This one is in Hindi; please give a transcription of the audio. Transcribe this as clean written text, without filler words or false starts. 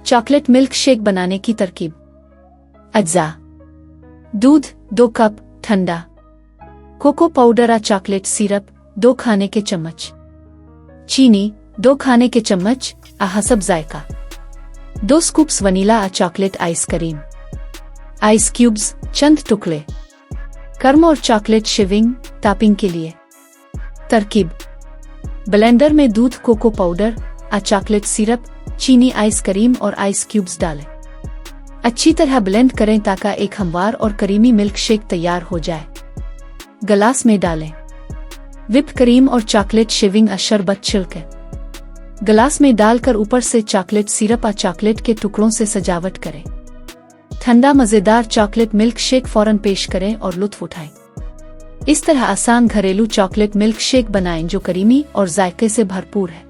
चॉकलेट मिल्क शेक बनाने की तरकीब। अज्जा: दूध 2 कप ठंडा, कोको पाउडर या चॉकलेट सिरप 2 खाने के चम्मच, चीनी 2 खाने के चम्मच हसब जायका, 2 स्कूप्स वनीला या चॉकलेट आइसक्रीम, आइस क्यूब्स चंद टुकड़े, कर्म और चॉकलेट शेविंग टॉपिंग के लिए। तरकीब: ब्लेंडर में दूध, कोको पाउडर या चॉकलेट सिरप, चीनी, आइसक्रीम और आइस क्यूब्स डालें। अच्छी तरह ब्लेंड करें ताकि एक हमवार और करीमी मिल्क शेक तैयार हो जाए। गिलास में डालें। व्हिप क्रीम और चॉकलेट शेविंग शरबत छिड़कें। गिलास में डालकर ऊपर से चॉकलेट सिरप या चॉकलेट के टुकड़ों से सजावट करें। ठंडा मज़ेदार चॉकलेट मिल्क शेक फौरन पेश करें और लुत्फ उठाएं। इस तरह आसान घरेलू चॉकलेट मिल्क शेक बनाएं जो करीमी और जायके से भरपूर है।